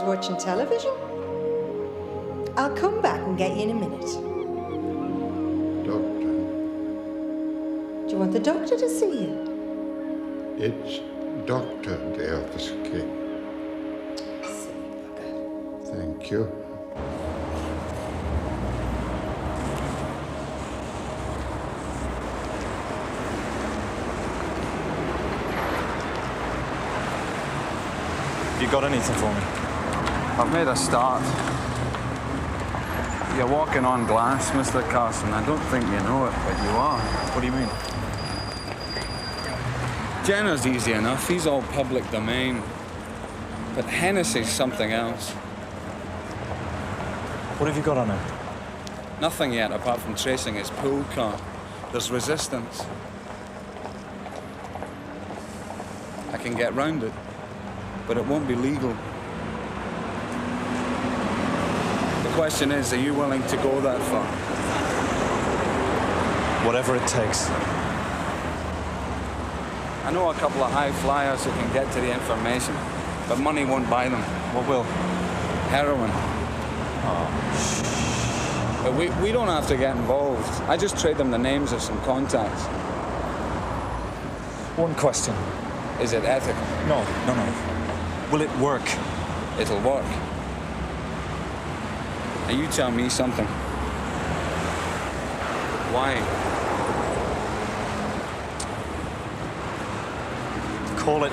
watching television? I'll come back and get you in a minute. Doctor. Do you want the doctor to see you? It's Dr. Levski. Silly bugger. Thank you. You got anything for me? I've made a start. You're walking on glass, Mr. Carson. I don't think you know it, but you are. What do you mean? Jenner's easy enough. He's all public domain. But Hennessy's something else. What have you got on him? Nothing yet, apart from tracing his pool car. There's resistance. I can get round it, but it won't be legal. The question is, are you willing to go that far? Whatever it takes. I know a couple of high flyers who can get to the information, but money won't buy them. What will? Heroin. But we don't have to get involved. I just trade them the names of some contacts. One question. Is it ethical? No. Will it work? It'll work. Now you tell me something. Why? Call it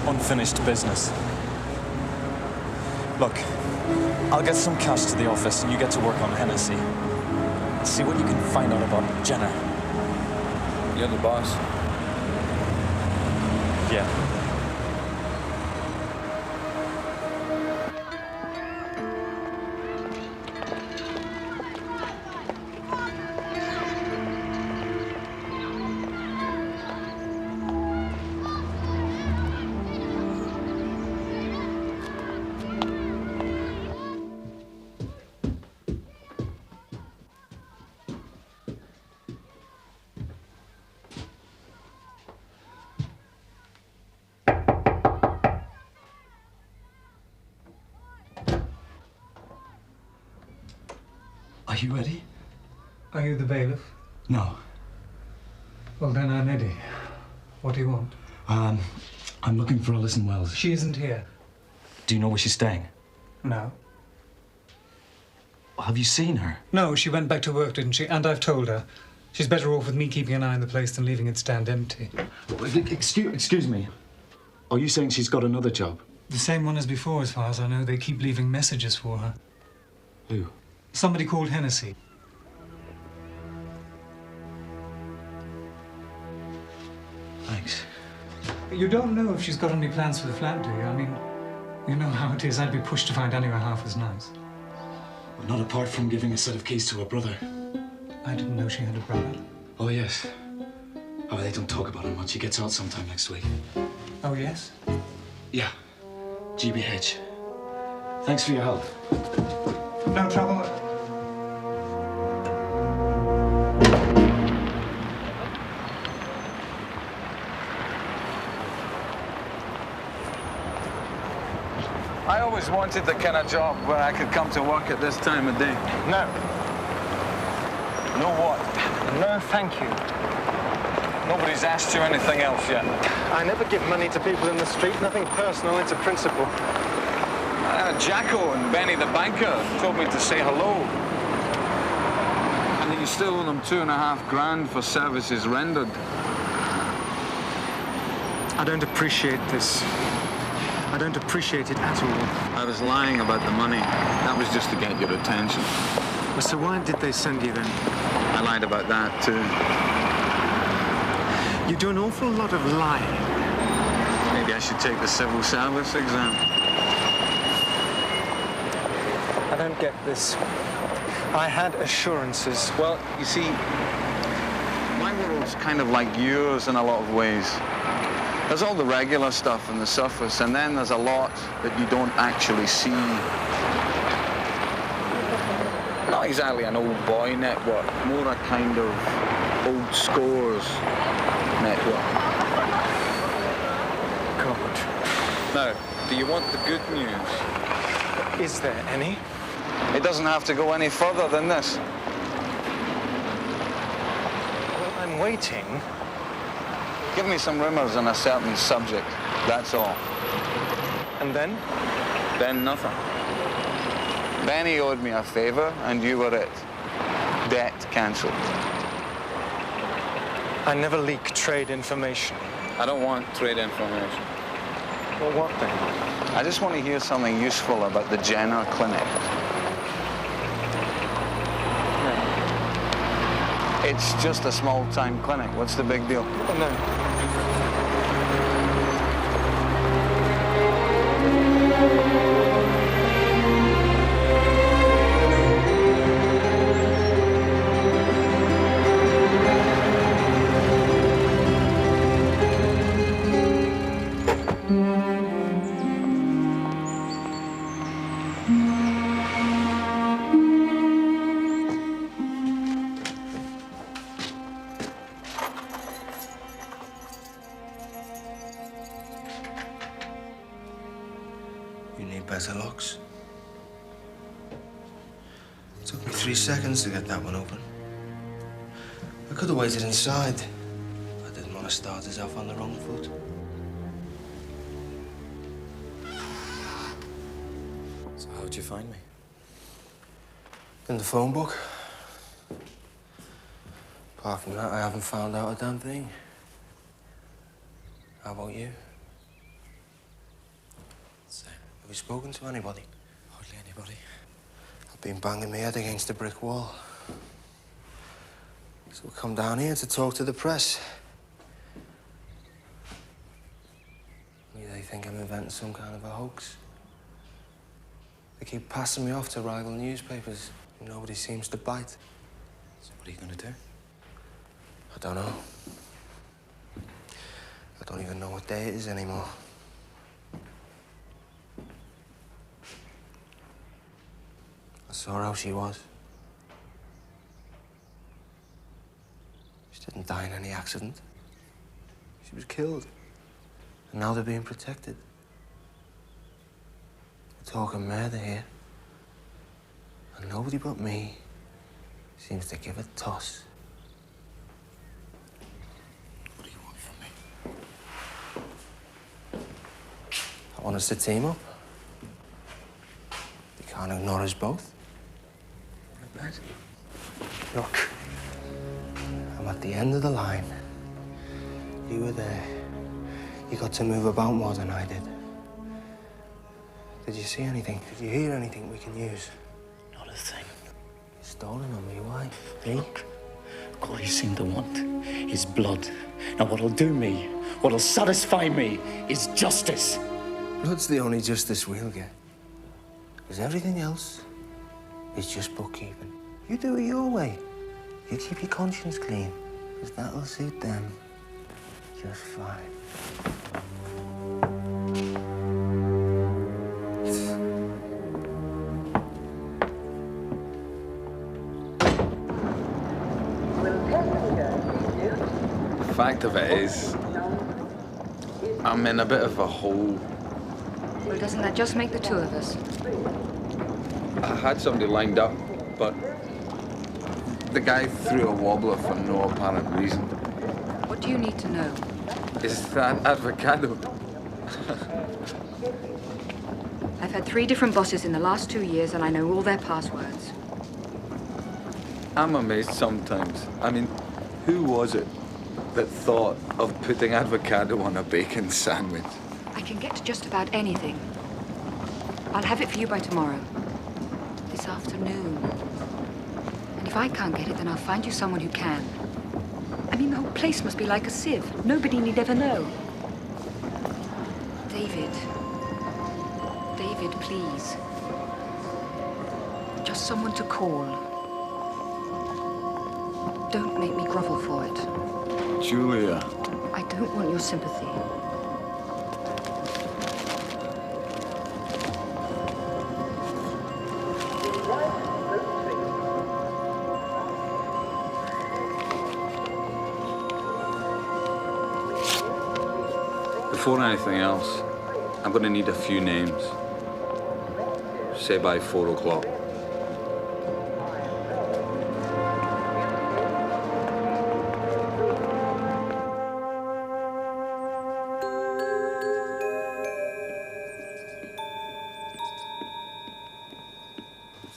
unfinished business. Look, I'll get some cash to the office and you get to work on Hennessy. See what you can find out about Jenner. You're the boss. Yeah. Are you ready? Are you the bailiff? No. Well, then I'm Eddie. What do you want? I'm looking for Allison Wells. She isn't here. Do you know where she's staying? No. Have you seen her? No, she went back to work, didn't she? And I've told her. She's better off with me keeping an eye on the place than leaving it stand empty. Excuse me. Are you saying she's got another job? The same one as before, as far as I know. They keep leaving messages for her. Who? Somebody called Hennessy. Thanks. You don't know if she's got any plans for the flat, do you? I mean, you know how it is. I'd be pushed to find anywhere half as nice. Well, not apart from giving a set of keys to her brother. I didn't know she had a brother. Oh, yes. Oh, they don't talk about him much. He gets out sometime next week. Oh, yes? Yeah. GBH. Thanks for your help. No trouble. I always wanted the kind of job where I could come to work at this time of day. No. No what? No, thank you. Nobody's asked you anything else yet. I never give money to people in the street. Nothing personal, it's a principle. Jacko and Benny the banker told me to say hello. And that you still owe them $2.5 grand for services rendered. I don't appreciate this. I don't appreciate it at all. I was lying about the money. That was just to get your attention. Well, so why did they send you then? I lied about that too. You do an awful lot of lying. Maybe I should take the civil service exam. I don't get this. I had assurances. Well, you see, my world's kind of like yours in a lot of ways. There's all the regular stuff on the surface, and then there's a lot that you don't actually see. Not exactly an old boy network, more a kind of old scores network. God. Now, Do you want the good news? Is there any? It doesn't have to go any further than this. Well, I'm waiting. Give me some rumors on a certain subject, that's all. And then? Then nothing. Benny owed me a favor, and you were it. Debt cancelled. I never leak trade information. I don't want trade information. Well, what then? I just want to hear something useful about the Jenner Clinic. It's just a small-time clinic. What's the big deal? Oh, no. You need better locks. Took me 3 seconds to get that one open. I could have waited inside. I didn't want to start us off on the wrong foot. So how'd you find me? In the phone book. Apart from that, I haven't found out a damn thing. How about you? Same. Have you spoken to anybody? Hardly anybody. I've been banging my head against a brick wall. So we'll come down here to talk to the press. Maybe they think I'm inventing some kind of a hoax. They keep passing me off to rival newspapers. Nobody seems to bite. So what are you gonna do? I don't know. I don't even know what day it is anymore. I saw how she was. She didn't die in any accident. She was killed. And now they're being protected. We're talking murder here. And nobody but me seems to give a toss. What do you want from me? I want us to team up. You can't ignore us both. Look, I'm at the end of the line. You were there. You got to move about more than I did. Did you see anything? Did you hear anything we can use? Not a thing. You're stalling on me, why? Eh? Look, all you seem to want is blood. Now what'll do me, what'll satisfy me, is justice. Blood's the only justice we'll get. Because everything else is just bookkeeping. You do it your way. You keep your conscience clean, because that'll suit them just fine. The fact of it is, I'm in a bit of a hole. Well, doesn't that just make the two of us? I had somebody lined up, but the guy threw a wobbler for no apparent reason. What do you need to know? Is that avocado? I've had 3 different bosses in the last 2 years, and I know all their passwords. I'm amazed sometimes. I mean, who was it that thought of putting avocado on a bacon sandwich? I can get to just about anything. I'll have it for you by tomorrow. This afternoon. And if I can't get it, then I'll find you someone who can. I mean, the whole place must be like a sieve. Nobody need ever know. David. David, please. Just someone to call. Don't make me grovel for it. Julia. I don't want your sympathy. Before anything else, I'm gonna need a few names. Say by 4 o'clock.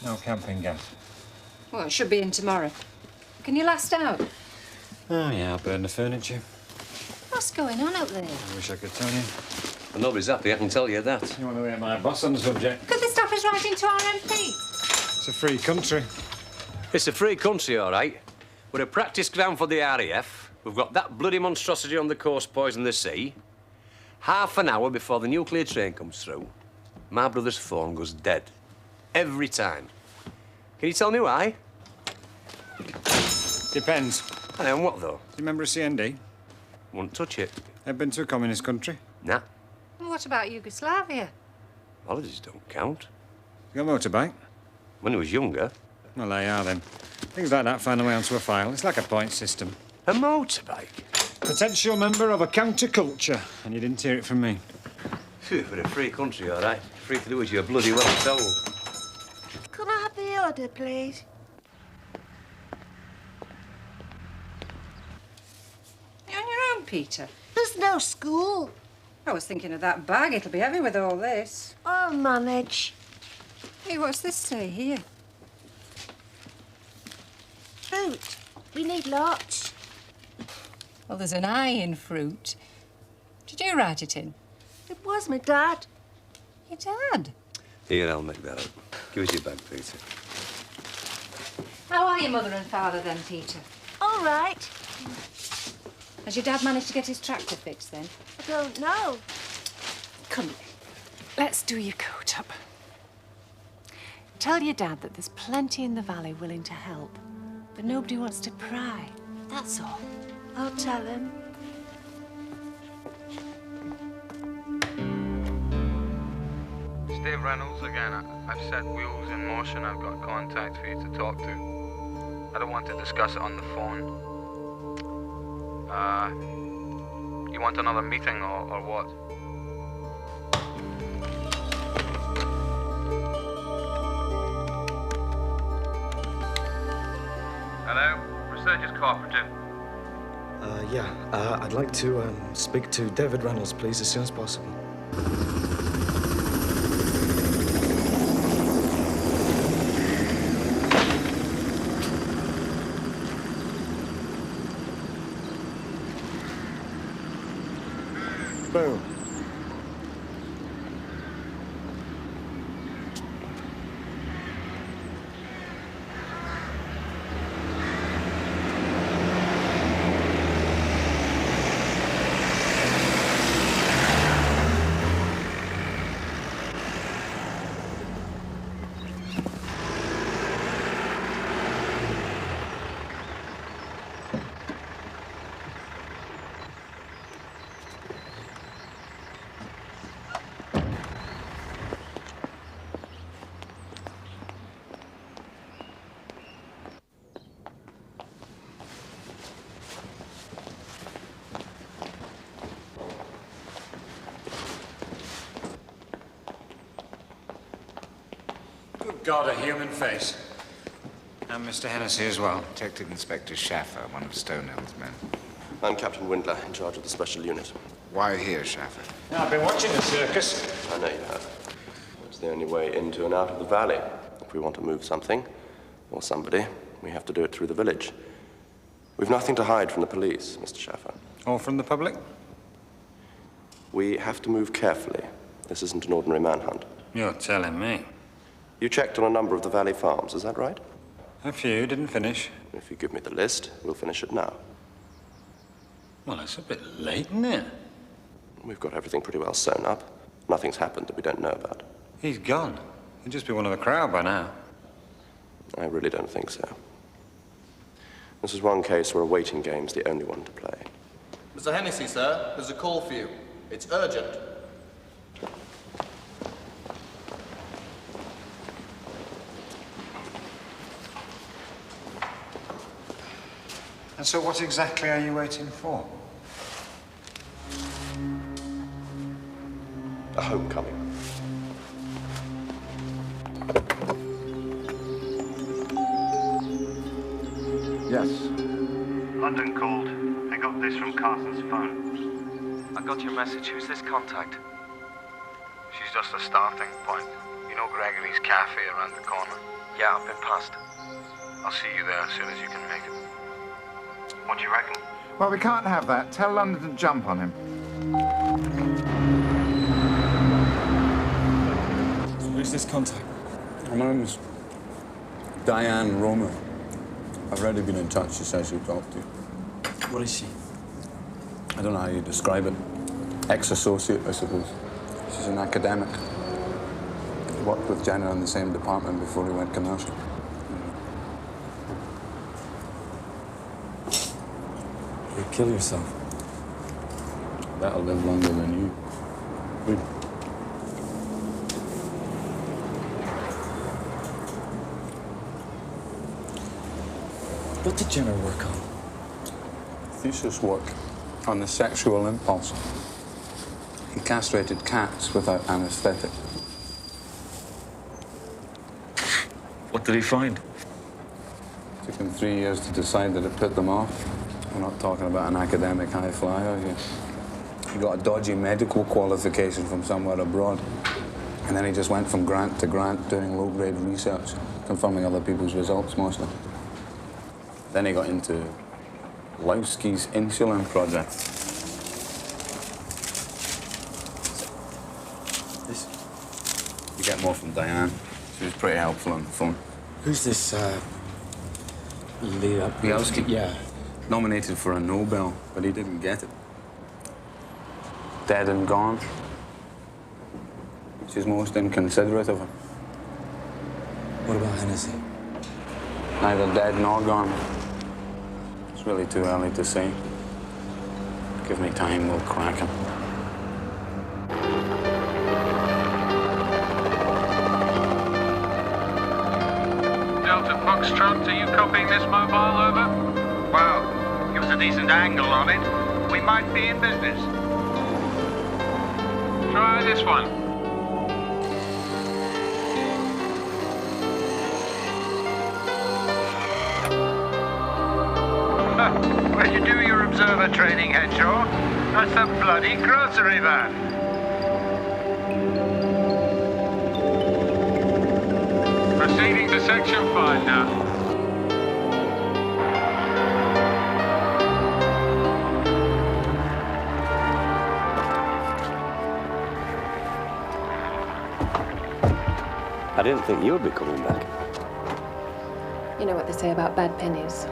No camping gas. Well, it should be in tomorrow. Can you last out? Oh, yeah, I'll burn the furniture. What's going on up there? I wish I could tell you. Well, nobody's happy, I can tell you that. You want to hear my boss on the subject? Could they stop us writing to our MP? It's a free country. It's a free country, all right. We're a practice ground for the RAF. We've got that bloody monstrosity on the coast poison the sea. Half an hour before the nuclear train comes through, my brother's phone goes dead. Every time. Can you tell me why? Depends. And what, though? Do you remember a CND? Wouldn't touch it. Ever been to a communist country? Nah. And what about Yugoslavia? Holidays don't count. You got a motorbike? When he was younger. Well, they are then. Things like that find their way onto a file. It's like a point system. A motorbike? Potential member of a counterculture. And you didn't hear it from me. Phew, we're a free country, all right. Free to do as you're bloody well told. Can I have the order, please? You're on your own, Peter. There's no school. I was thinking of that bag. It'll be heavy with all this. I'll manage. Hey, what's this say here? Fruit. We need lots. Well, there's an I in fruit. Did you write it in? It was my dad. Your dad? Here, I'll make that up. Give us your bag, Peter. How are your mother and father then, Peter? All right. Has your dad managed to get his tractor fixed then? I don't know. Come, let's do your coat up. Tell your dad that there's plenty in the valley willing to help, but nobody wants to pry. That's all. I'll tell him. Dave Reynolds again. I've set wheels in motion. I've got contact for you to talk to. I don't want to discuss it on the phone. You want another meeting or what? Hello? Researchers Cooperative. I'd like to speak to David Reynolds, please, as soon as possible. Boom. Good God, a human face. And Mr. Hennessy as well. Detective Inspector Schaffer, one of Stonehill's men. I'm Captain Windler, in charge of the special unit. Why here, Schaffer? Now, I've been watching the circus. I know you have. It's the only way into and out of the valley. If we want to move something, or somebody, we have to do it through the village. We've nothing to hide from the police, Mr. Schaffer. Or from the public? We have to move carefully. This isn't an ordinary manhunt. You're telling me. You checked on a number of the valley farms, is that right? A few, didn't finish. If you give me the list, we'll finish it now. Well, it's a bit late, isn't it? We've got everything pretty well sewn up. Nothing's happened that we don't know about. He's gone. He'd just be one of the crowd by now. I really don't think so. This is one case where a waiting game's the only one to play. Mr. Hennessy, sir, there's a call for you. It's urgent. And so what exactly are you waiting for? homecoming. Yes. London called. I got this from Carson's phone. I got your message. Who's this contact? She's just a starting point. You know Gregory's cafe around the corner? Yeah, I've been past. I'll see you there as soon as you can make it. What do you reckon? Well, we can't have that. Tell London to jump on him. Who's this contact? My name's Diane Rohmer. I've already been in touch. She says she'll talk to you. What is she? I don't know how you describe it. Ex-associate, I suppose. She's an academic. He worked with Jenna in the same department before he went commercial. You kill yourself. Better live longer than you. Good. What did Jenna work on? Thesis work on the sexual impulse. He castrated cats without anesthetic. What did he find? Took him 3 years to decide that it put them off. We're not talking about an academic high flyer here. He got a dodgy medical qualification from somewhere abroad. And then he just went from grant to grant doing low-grade research, confirming other people's results mostly. Then he got into Levski's insulin project. This... You get more from Diane. She was pretty helpful on the phone. Who's this, Levski? Yeah. Nominated for a Nobel, but he didn't get it. Dead and gone. She's most inconsiderate of him. What about Hennessy? Neither dead nor gone. It's really too early to say. Give me time, we'll crack him. Delta Foxtrot, are you copying this mobile, over? Well, give us a decent angle on it. We might be in business. Try this one. Where'd you do your observer training, Henshaw? That's the bloody grocery van. Proceeding to section 5 now. I didn't think you would be coming back. You know what they say about bad pennies.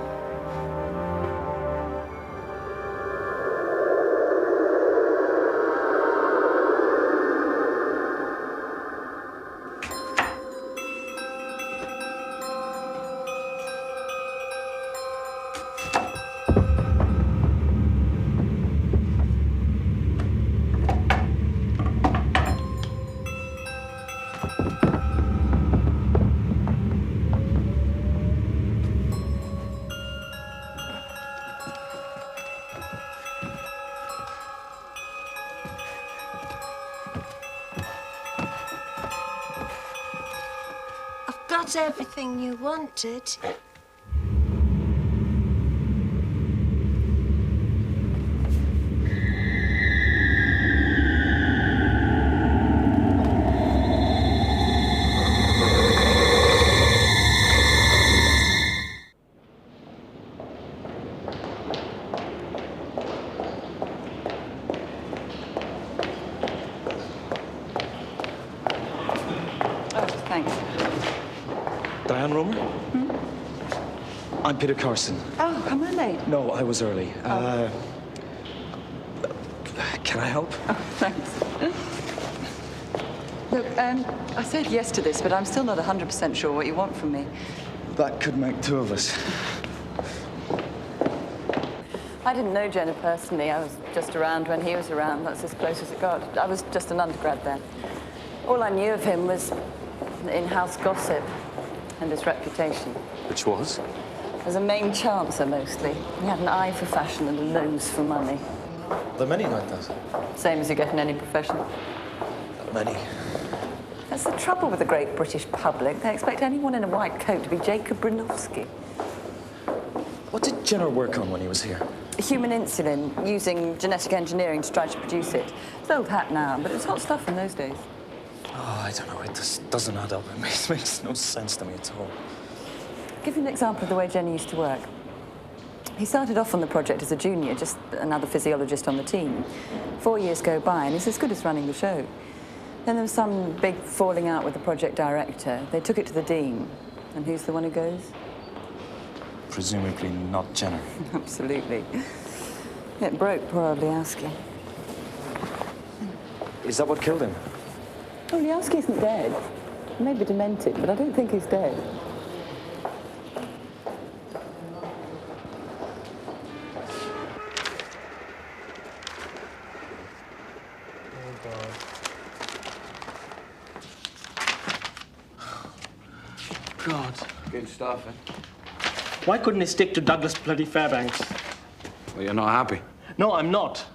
Got everything you wanted. Thanks. Diane Rohmer? I'm Peter Carson. Oh, am I late? No, I was early. Can I help? Oh, thanks. Look, I said yes to this, but I'm still not 100% sure what you want from me. That could make two of us. I didn't know Jenna personally. I was just around when he was around. That's as close as it got. I was just an undergrad then. All I knew of him was in-house gossip and his reputation. Which was? As a main chancer, mostly. He had an eye for fashion and a nose for money. There are many like that. Same as you get in any profession. Many. That's the trouble with the great British public. They expect anyone in a white coat to be Jacob Bronowski. What did Jenner work on when he was here? Human insulin, using genetic engineering to try to produce it. It's old hat now, but it was hot stuff in those days. Oh, I don't know. It just doesn't add up. It makes no sense to me at all. I'll give you an example of the way Jenny used to work. He started off on the project as a junior, just another physiologist on the team. 4 years go by, and he's as good as running the show. Then there was some big falling out with the project director. They took it to the dean. And who's the one who goes? Presumably not Jenner. Absolutely. It broke poor old Levski. Is that what killed him? Oh, Levski isn't dead. He may be demented, but I don't think he's dead. God. Good stuff, eh? Why couldn't he stick to Douglas bloody Fairbanks? Well, you're not happy. No, I'm not.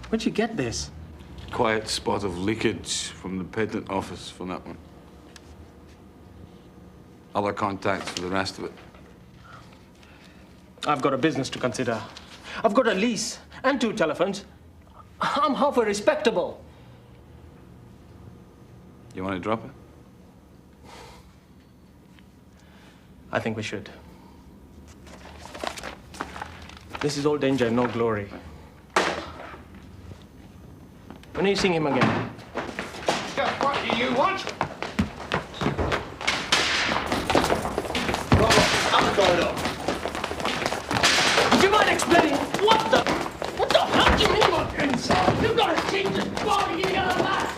Where'd you get this? Quiet spot of leakage from the patent office for that one. Other contacts for the rest of it. I've got a business to consider. I've got a lease and 2 telephones. I'm halfway respectable. You want to drop it? I think we should. This is all danger and no glory. When are you seeing him again? What do you want? Out the corridor. Would you mind explaining what the hell do you mean by inside? You've got to change this body in your life.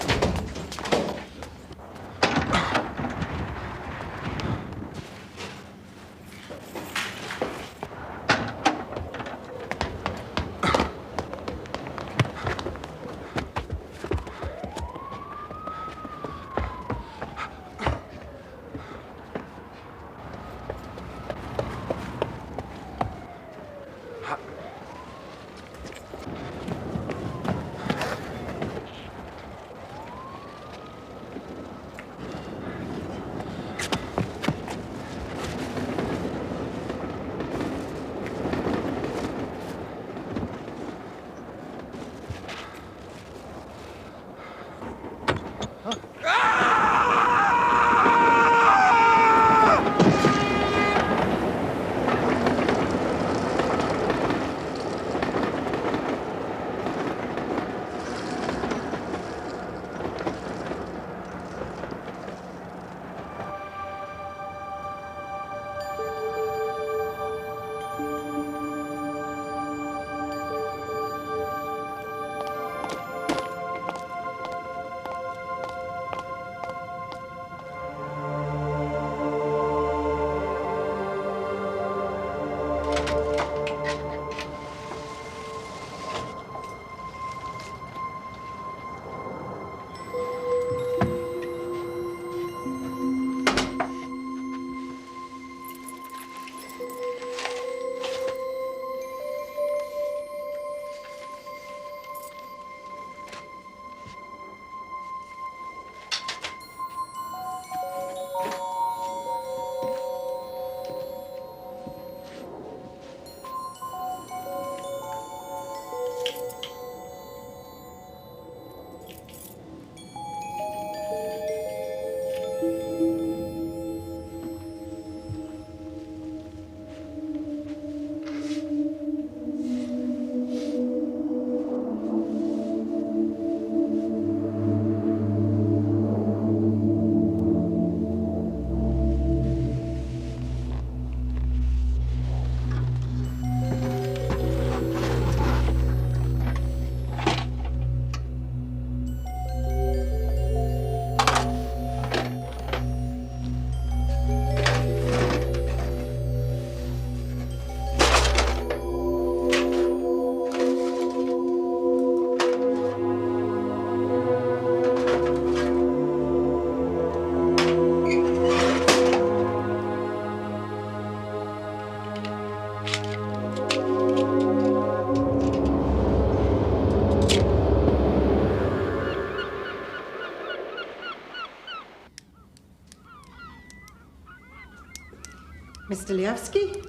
Mr. Levski,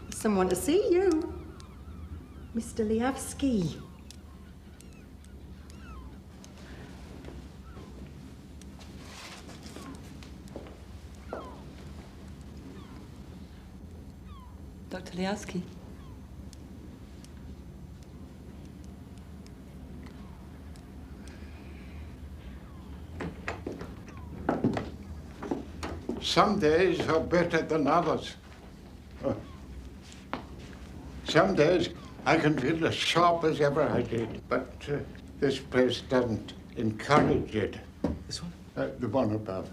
someone to see you. Mr. Levski. Dr. Levski. Some days are better than others. Some days I can feel as sharp as ever I did, but this place doesn't encourage it. This one? The one above.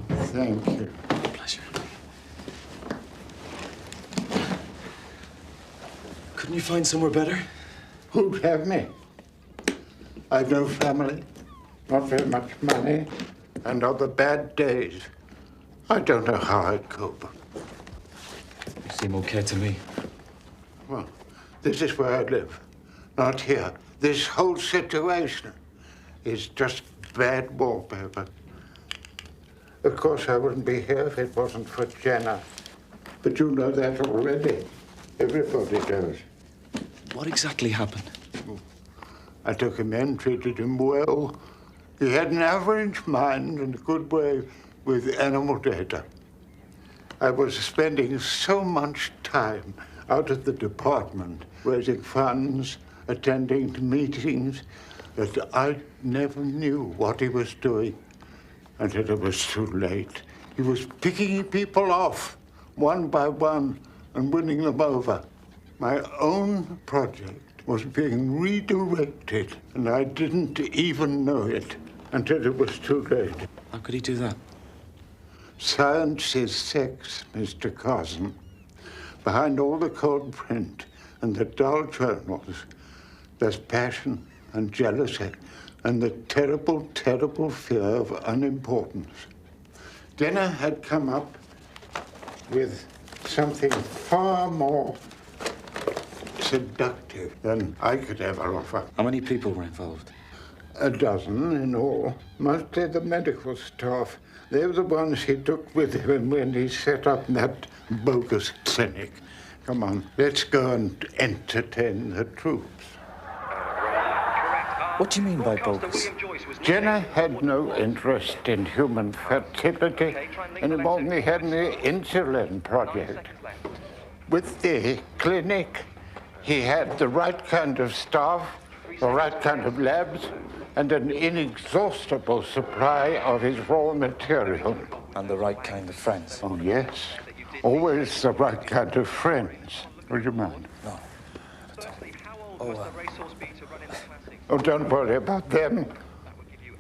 Thank you. Pleasure. Couldn't you find somewhere better? Who'd have me? I've no family, not very much money, and other bad days. I don't know how I'd cope. You seem okay to me. Well, this is where I live, not here. This whole situation is just bad wallpaper. Of course, I wouldn't be here if it wasn't for Jenna. But you know that already. Everybody does. What exactly happened? I took him in, treated him well. He had an average mind and a good way with animal data. I was spending so much time out of the department, raising funds, attending to meetings, that I never knew what he was doing until it was too late. He was picking people off, one by one, and winning them over. My own project was being redirected, and I didn't even know it until it was too late. How could he do that? Science is sex, Mr. Carson. Behind all the cold print and the dull journals, there's passion and jealousy and the terrible, terrible fear of unimportance. Jenna had come up with something far more seductive than I could ever offer. How many people were involved? A dozen in all, mostly the medical staff. They were the ones he took with him when he set up that bogus clinic. Come on, let's go and entertain the troops. What do you mean by bogus? Jenna had no interest in human fertility any more than he had in the insulin project. With the clinic, he had the right kind of staff, the right kind of labs, and an inexhaustible supply of his raw material. And the right kind of friends? Oh, yes. Always the right kind of friends. Would you mind? No. Oh, don't worry about them.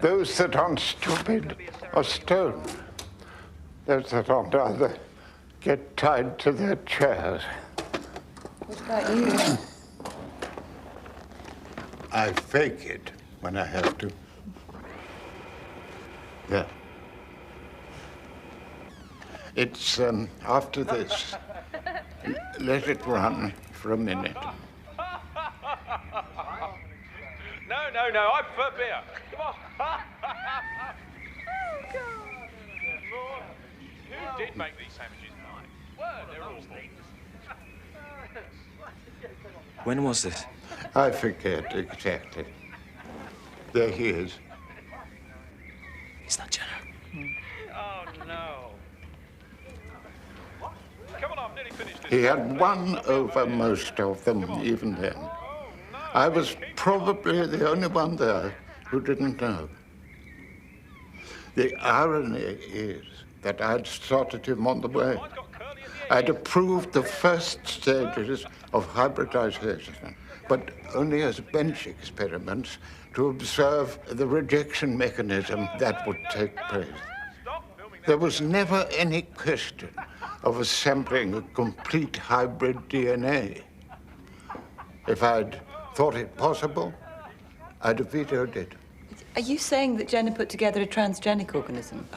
Those that aren't stupid are stoned. Those that aren't either get tied to their chairs. What about you? I fake it when I have to. Yeah. It's after this. Let it run for a minute. No, I prefer beer. Come on. Who did make these sandwiches, Mike? Well, they're awful. When was this? I forget exactly. There he is. Is that Jenna? Oh, no. Come on, I've nearly finished this. He had won over most of them, even then. I was probably the only one there who didn't know. The irony is that I'd started him on the way. I'd approved the first stages of hybridization, but only as bench experiments to observe the rejection mechanism that would take place. There was never any question of assembling a complete hybrid DNA. If I'd thought it possible, I'd have vetoed it. Are you saying that Jenna put together a transgenic organism?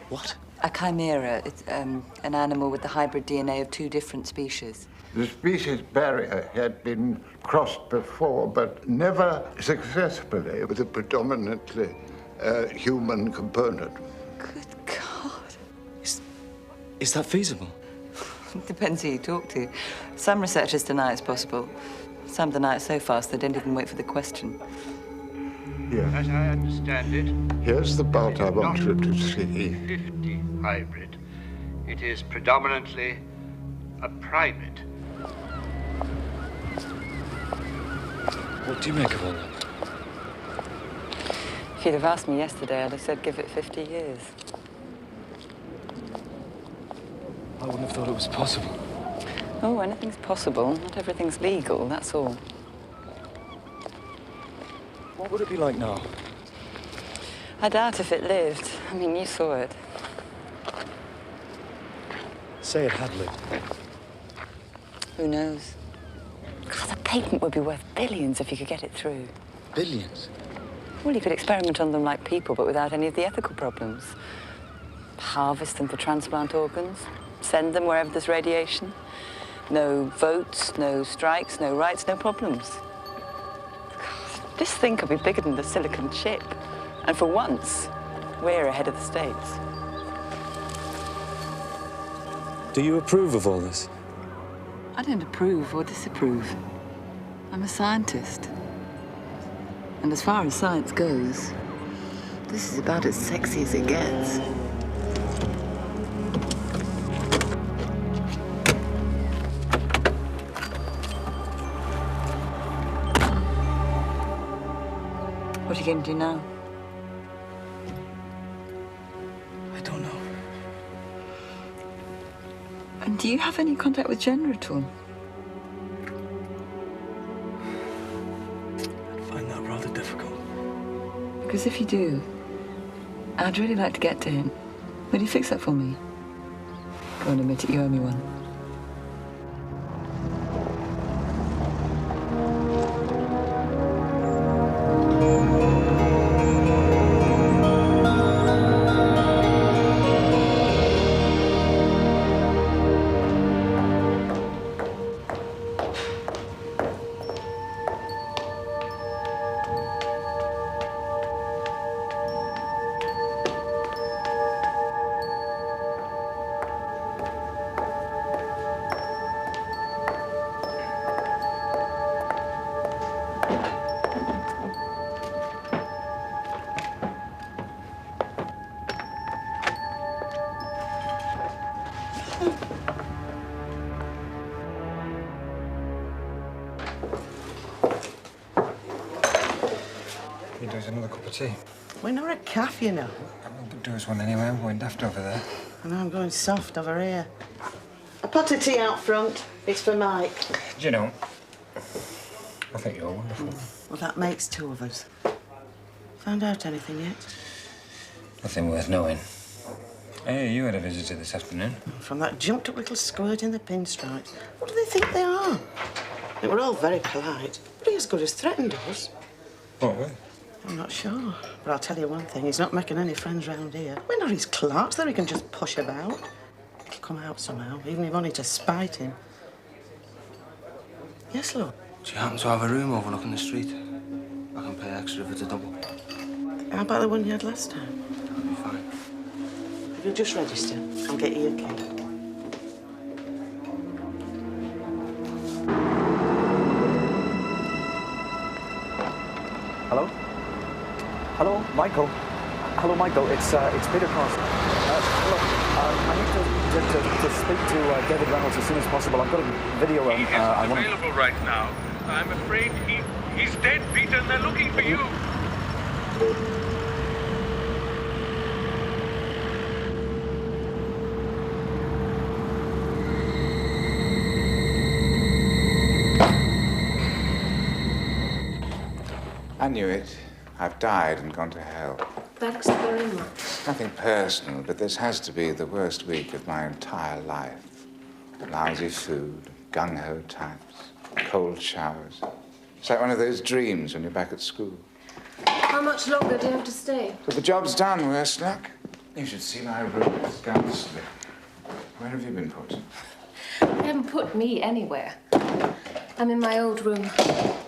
What? A chimera. It's an animal with the hybrid DNA of two different species. The species barrier had been crossed before, but never successfully with a predominantly human component. Good God. Is that feasible? Depends who you talk to. Some researchers deny it's possible. Some deny it so fast they don't even wait for the question. Yeah. As I understand it, Here's the part I want you to see. 50 hybrid. It is predominantly a primate. What do you make of all that? If you'd have asked me yesterday, I'd have said give it 50 years. I wouldn't have thought it was possible. Oh, anything's possible. Not everything's legal, that's all. What would it be like now? I doubt if it lived. I mean, you saw it. Say it had lived. Who knows? God, the patent would be worth billions if you could get it through. Billions? Well, you could experiment on them like people, but without any of the ethical problems. Harvest them for transplant organs. Send them wherever there's radiation. No votes, no strikes, no rights, no problems. God, this thing could be bigger than the silicon chip. And for once, we're ahead of the States. Do you approve of all this? I don't approve or disapprove. I'm a scientist. And as far as science goes, this is about as sexy as it gets. What are you going to do now? I don't know. And do you have any contact with Jenna at all? I find that rather difficult. Because if you do, I'd really like to get to him. Will you fix that for me? Go on, admit it, you owe me one. Another cup of tea. We're not a cafe, you know. But do us one anyway. I'm going daft over there. And I'm going soft over here. A pot of tea out front. It's for Mike. Do you know, I think you're wonderful. Well, that makes two of us. Found out anything yet? Nothing worth knowing. Hey, you had a visitor this afternoon. From that jumped-up little squirt in the pinstripes. What do they think they are? They were all very polite, but he as good as threatened us. What, well? I'm not sure, but I'll tell you one thing. He's not making any friends round here. We're not his clerks that he can just push about. It'll come out somehow, even if only to spite him. Yes, love? Do you happen to have a room overlooking the street? I can pay extra if it's a double. How about the one you had last time? That'll be fine. If you'll just register, I'll get you your key. Hello? Hello, Michael. Hello, Michael. It's Peter Carson. Look, I need to speak to David Reynolds as soon as possible. I've got a video. He isn't available right now. I'm afraid he's dead, Peter, and they're looking for you. I knew it. I've died and gone to hell. Thanks very much. Nothing personal, but this has to be the worst week of my entire life. Lousy food, gung-ho types, cold showers. It's like one of those dreams when you're back at school. How much longer do you have to stay? But the job's done, worst luck. You should see my room. It's ghastly. Where have you been put? They haven't put me anywhere. I'm in my old room.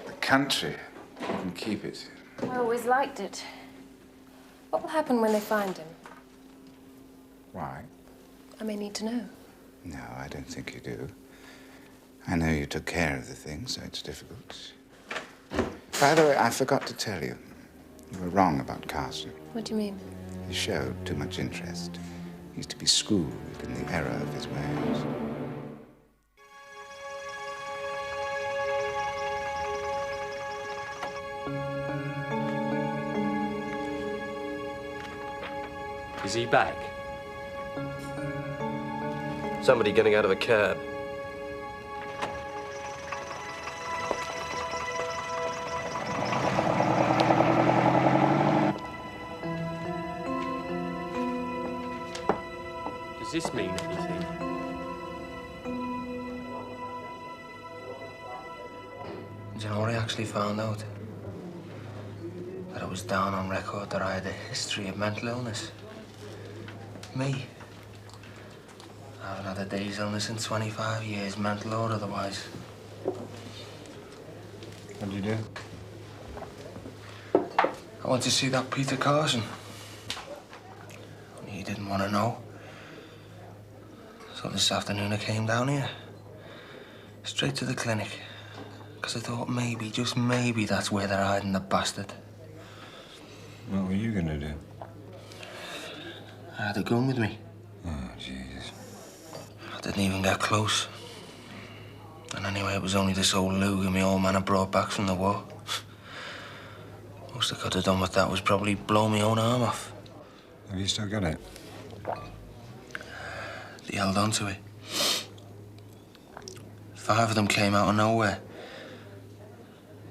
The country. You can keep it. I always liked it. What will happen when they find him? Why? I may need to know. No, I don't think you do. I know you took care of the thing, so it's difficult. By the way, I forgot to tell you. You were wrong about Carson. What do you mean? He showed too much interest. He's to be schooled in the error of his ways. Is he back? Somebody getting out of a cab. Does this mean anything? Do you know what I actually found out? That it was down on record that I had a history of mental illness. Me. I haven't had a day's illness in 25 years, mental or otherwise. What'd you do? I went to see that Peter Carson. He didn't want to know. So this afternoon I came down here. Straight to the clinic. Because I thought maybe, just maybe, that's where they're hiding the bastard. What were you gonna do? I had a gun with me. Oh, Jesus. I didn't even get close. And anyway, it was only this old Luger my old man had brought back from the war. Most I could have done with that was probably blow my own arm off. Have you still got it? They held on to it. 5 of them came out of nowhere.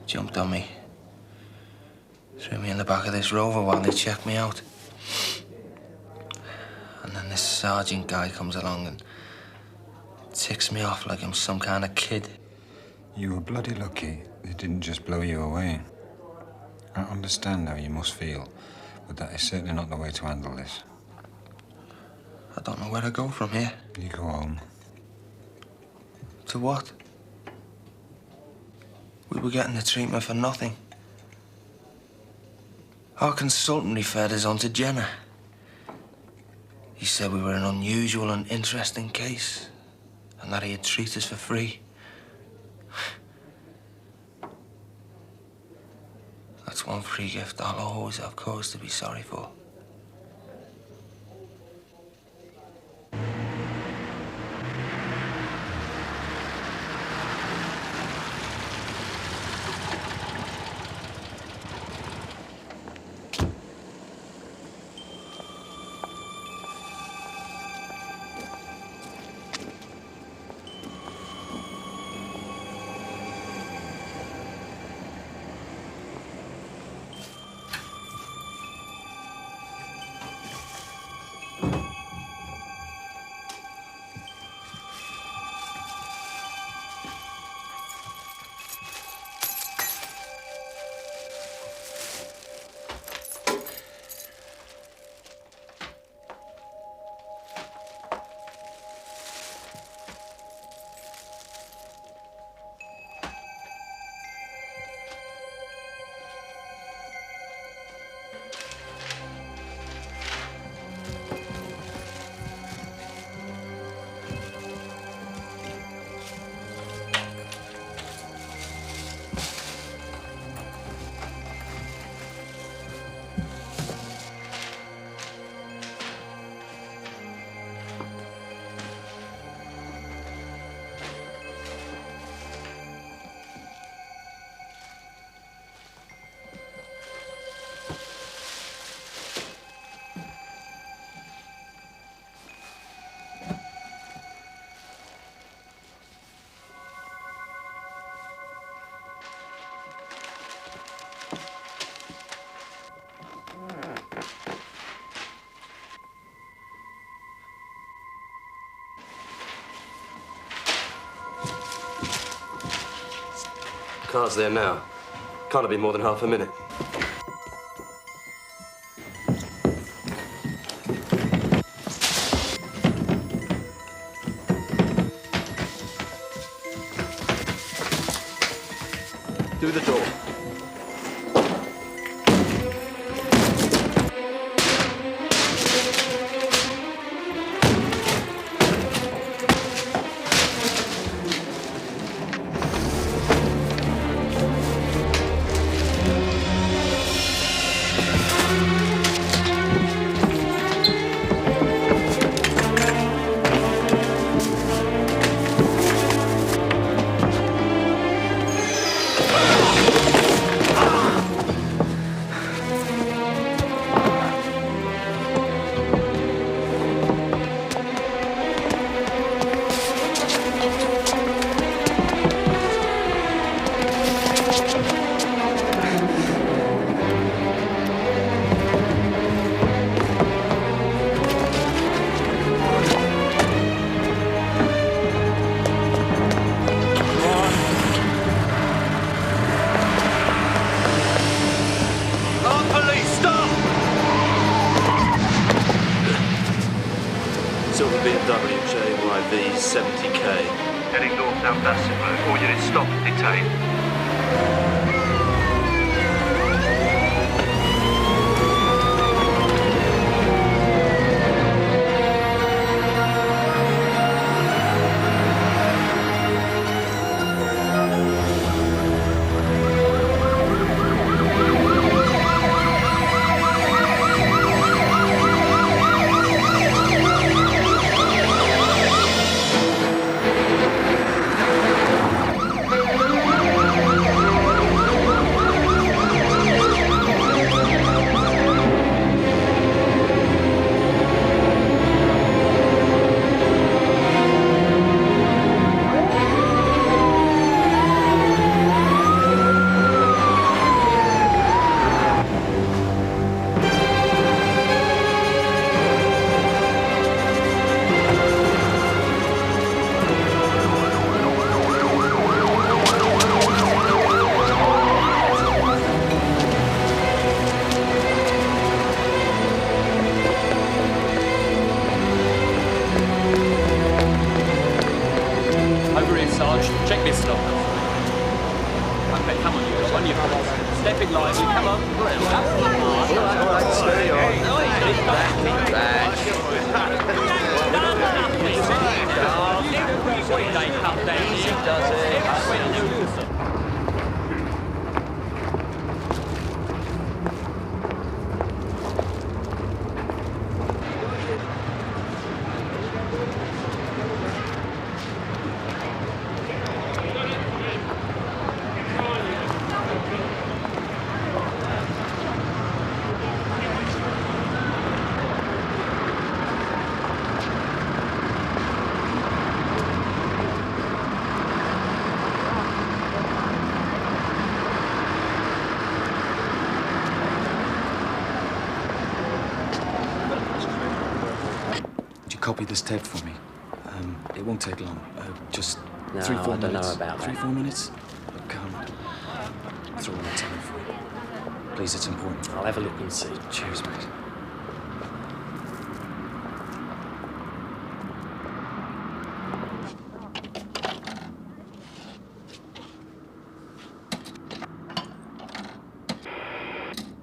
Jumped on me. Threw me in the back of this Rover while they checked me out. And then this sergeant guy comes along and ticks me off like I'm some kind of kid. You were bloody lucky it didn't just blow you away. I understand how you must feel, but that is certainly not the way to handle this. I don't know where to go from here. You go home. To what? We were getting the treatment for nothing. Our consultant referred us on to Jenner. He said we were an unusual and interesting case, and that he'd treat us for free. That's one free gift I'll always have cause to be sorry for. Car's there now. Can't have been more than half a minute. Through the door. BMW JYV 70K. Heading north down Bassett Road. All units stop and detain. Check this stuff. Okay, come on, you lot. On your feet. Stepping lively, come on. All right, steady on. Copy this tape for me. It won't take long. Just No, 3-4 I don't know minutes. about that. 3-4 minutes? Look, throw on the telephone. Please, it's important. I'll have a look and see. Cheers, mate.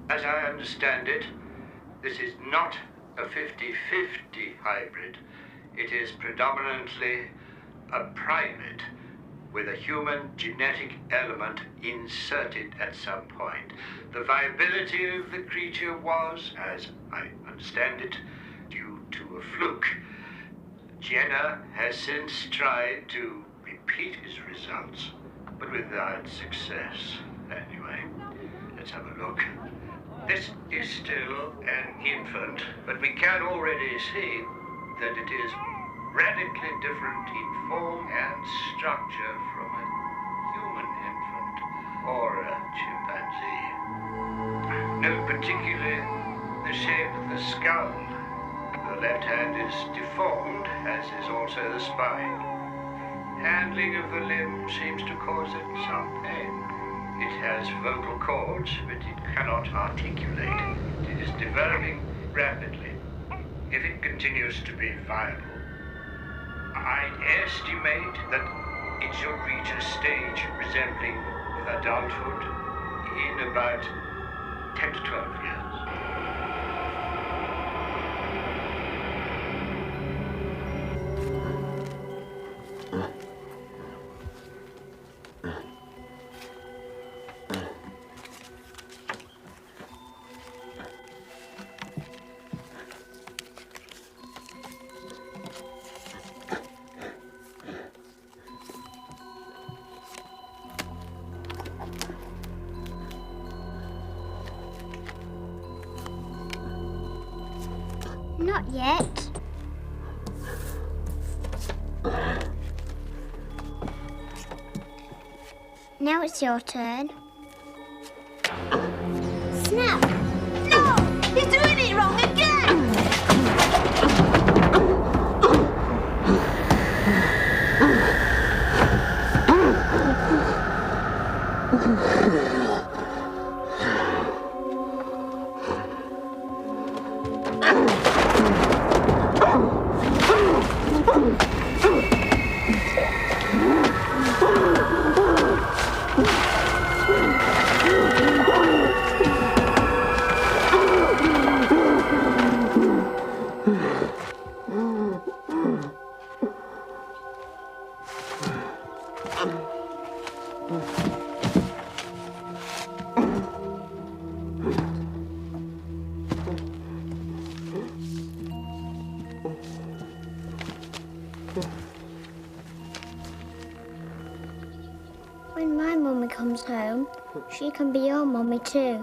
As I understand it, this is not a 50-50 hybrid. It is predominantly a primate with a human genetic element inserted at some point. The viability of the creature was, as I understand it, due to a fluke. Jenner has since tried to repeat his results, but without success. Anyway, let's have a look. This is still an infant, but we can already see that it is radically different in form and structure from a human infant or a chimpanzee. Note particularly the shape of the skull. The left hand is deformed, as is also the spine. Handling of the limb seems to cause it some pain. It has vocal cords, but it cannot articulate. It is developing rapidly. If it continues to be viable, I'd estimate that it should reach a stage resembling adulthood in about 10 to 12 years. Not yet. Now it's your turn. Snap! No! You're doing it wrong again! When my mummy comes home, she can be your mummy too.